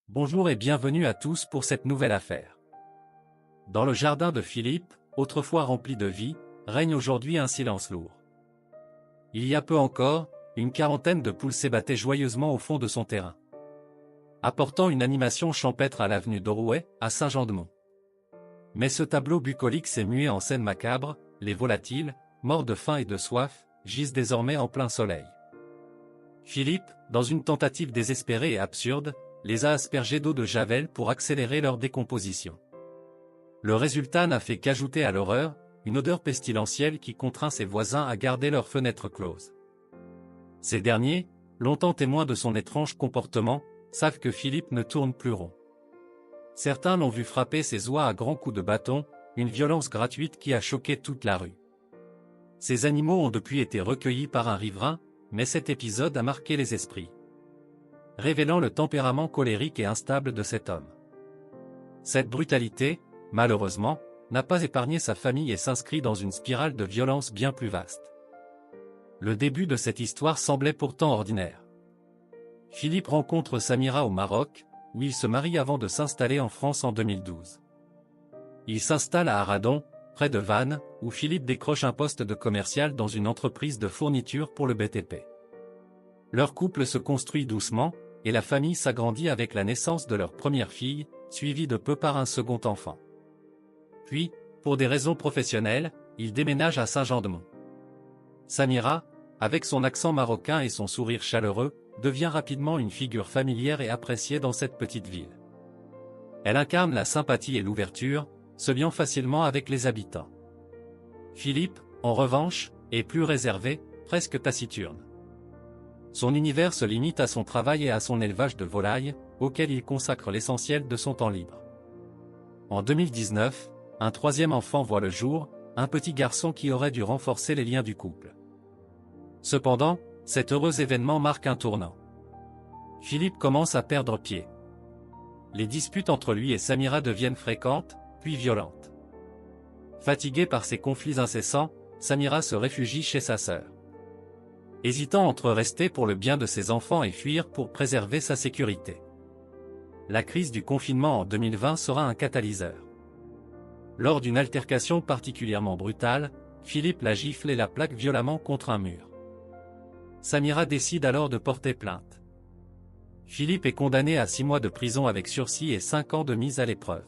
Bonjour et bienvenue à tous pour cette nouvelle affaire. Dans le jardin de Philippe, autrefois rempli de vie, règne aujourd'hui un silence lourd. Il y a peu encore, une quarantaine de poules s'ébattaient joyeusement au fond de son terrain, apportant une animation champêtre à l'avenue d'Aurouet, à Saint-Jean-de-Mont. Mais ce tableau bucolique s'est mué en scène macabre, les volatiles, morts de faim et de soif, gisent désormais en plein soleil. Philippe, dans une tentative désespérée et absurde, les a aspergés d'eau de javel pour accélérer leur décomposition. Le résultat n'a fait qu'ajouter à l'horreur, une odeur pestilentielle qui contraint ses voisins à garder leurs fenêtres closes. Ces derniers, longtemps témoins de son étrange comportement, savent que Philippe ne tourne plus rond. Certains l'ont vu frapper ses oies à grands coups de bâton, une violence gratuite qui a choqué toute la rue. Ces animaux ont depuis été recueillis par un riverain, mais cet épisode a marqué les esprits, révélant le tempérament colérique et instable de cet homme. Cette brutalité, malheureusement, n'a pas épargné sa famille et s'inscrit dans une spirale de violence bien plus vaste. Le début de cette histoire semblait pourtant ordinaire. Philippe rencontre Samira au Maroc, où il se marie avant de s'installer en France en 2012. Il s'installe à Arradon, près de Vannes, où Philippe décroche un poste de commercial dans une entreprise de fourniture pour le BTP. Leur couple se construit doucement, et la famille s'agrandit avec la naissance de leur première fille, suivie de peu par un second enfant. Puis, pour des raisons professionnelles, il déménage à Saint-Jean-de-Mont. Samira, avec son accent marocain et son sourire chaleureux, devient rapidement une figure familière et appréciée dans cette petite ville. Elle incarne la sympathie et l'ouverture, se liant facilement avec les habitants. Philippe, en revanche, est plus réservé, presque taciturne. Son univers se limite à son travail et à son élevage de volailles, auquel il consacre l'essentiel de son temps libre. En 2019, un troisième enfant voit le jour, un petit garçon qui aurait dû renforcer les liens du couple. Cependant, cet heureux événement marque un tournant. Philippe commence à perdre pied. Les disputes entre lui et Samira deviennent fréquentes, puis violentes. Fatigué par ces conflits incessants, Samira se réfugie chez sa sœur. Hésitant entre rester pour le bien de ses enfants et fuir pour préserver sa sécurité. La crise du confinement en 2020 sera un catalyseur. Lors d'une altercation particulièrement brutale, Philippe la gifle et la plaque violemment contre un mur. Samira décide alors de porter plainte. Philippe est condamné à 6 mois de prison avec sursis et 5 ans de mise à l'épreuve.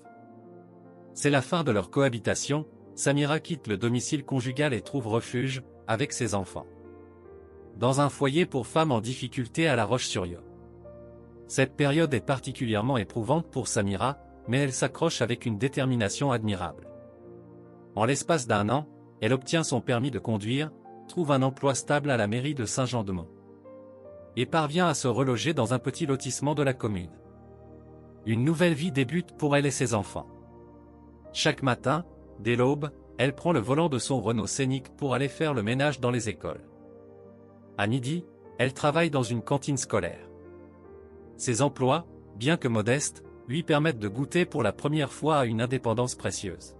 C'est la fin de leur cohabitation, Samira quitte le domicile conjugal et trouve refuge, avec ses enfants, dans un foyer pour femmes en difficulté à La Roche-sur-Yon. Cette période est particulièrement éprouvante pour Samira, mais elle s'accroche avec une détermination admirable. En l'espace d'1 an, elle obtient son permis de conduire, trouve un emploi stable à la mairie de Saint-Jean-de-Mont et parvient à se reloger dans un petit lotissement de la commune. Une nouvelle vie débute pour elle et ses enfants. Chaque matin, dès l'aube, elle prend le volant de son Renault Scénic pour aller faire le ménage dans les écoles. À midi, elle travaille dans une cantine scolaire. Ses emplois, bien que modestes, lui permettent de goûter pour la première fois à une indépendance précieuse.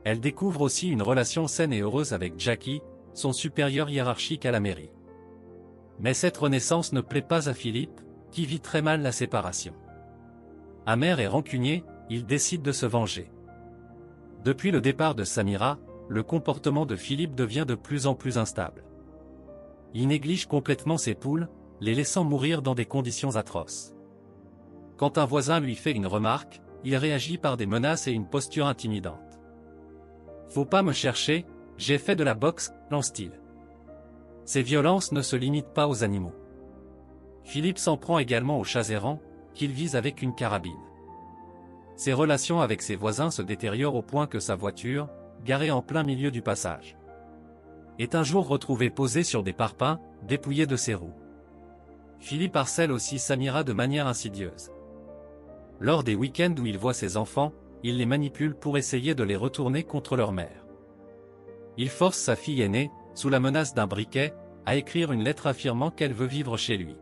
Elle découvre aussi une relation saine et heureuse avec Jackie, son supérieur hiérarchique à la mairie. Mais cette renaissance ne plaît pas à Philippe, qui vit très mal la séparation. Amer et rancunier, il décide de se venger. Depuis le départ de Samira, le comportement de Philippe devient de plus en plus instable. Il néglige complètement ses poules, les laissant mourir dans des conditions atroces. Quand un voisin lui fait une remarque, il réagit par des menaces et une posture intimidante. « Faut pas me chercher, j'ai fait de la boxe », lance-t-il. Ces violences ne se limitent pas aux animaux. Philippe s'en prend également aux chats errants, qu'il vise avec une carabine. Ses relations avec ses voisins se détériorent au point que sa voiture, garée en plein milieu du passage, est un jour retrouvée posée sur des parpaings, dépouillée de ses roues. Philippe harcèle aussi Samira de manière insidieuse. Lors des week-ends où il voit ses enfants, il les manipule pour essayer de les retourner contre leur mère. Il force sa fille aînée, sous la menace d'un briquet, à écrire une lettre affirmant qu'elle veut vivre chez lui.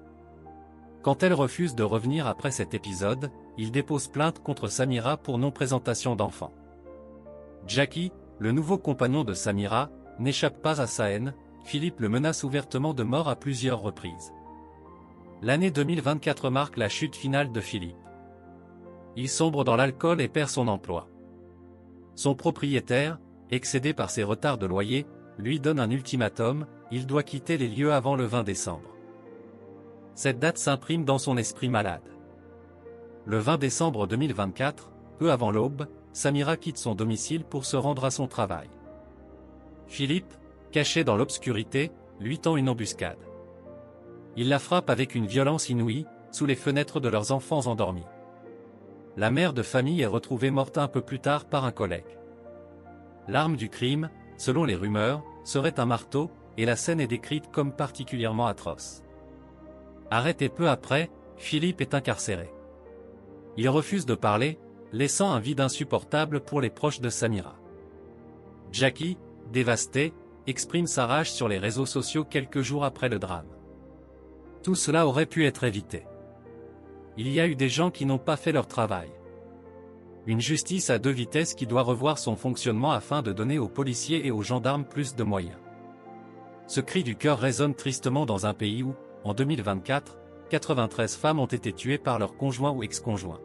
Quand elle refuse de revenir après cet épisode, il dépose plainte contre Samira pour non-présentation d'enfant. Jackie, le nouveau compagnon de Samira, n'échappe pas à sa haine, Philippe le menace ouvertement de mort à plusieurs reprises. L'année 2024 marque la chute finale de Philippe. Il sombre dans l'alcool et perd son emploi. Son propriétaire, excédé par ses retards de loyer, lui donne un ultimatum, il doit quitter les lieux avant le 20 décembre. Cette date s'imprime dans son esprit malade. Le 20 décembre 2024, peu avant l'aube, Samira quitte son domicile pour se rendre à son travail. Philippe, caché dans l'obscurité, lui tend une embuscade. Il la frappe avec une violence inouïe, sous les fenêtres de leurs enfants endormis. La mère de famille est retrouvée morte un peu plus tard par un collègue. L'arme du crime, selon les rumeurs, serait un marteau, et la scène est décrite comme particulièrement atroce. Arrêté peu après, Philippe est incarcéré. Il refuse de parler, laissant un vide insupportable pour les proches de Samira. Jackie, dévastée, exprime sa rage sur les réseaux sociaux quelques jours après le drame. Tout cela aurait pu être évité. Il y a eu des gens qui n'ont pas fait leur travail. Une justice à deux vitesses qui doit revoir son fonctionnement afin de donner aux policiers et aux gendarmes plus de moyens. Ce cri du cœur résonne tristement dans un pays où, en 2024, 93 femmes ont été tuées par leur conjoint ou ex-conjoint.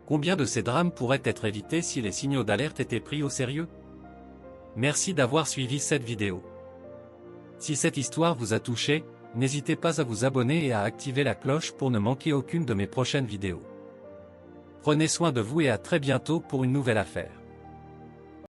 Combien de ces drames pourraient être évités si les signaux d'alerte étaient pris au sérieux? Merci d'avoir suivi cette vidéo. Si cette histoire vous a touché, n'hésitez pas à vous abonner et à activer la cloche pour ne manquer aucune de mes prochaines vidéos. Prenez soin de vous et à très bientôt pour une nouvelle affaire.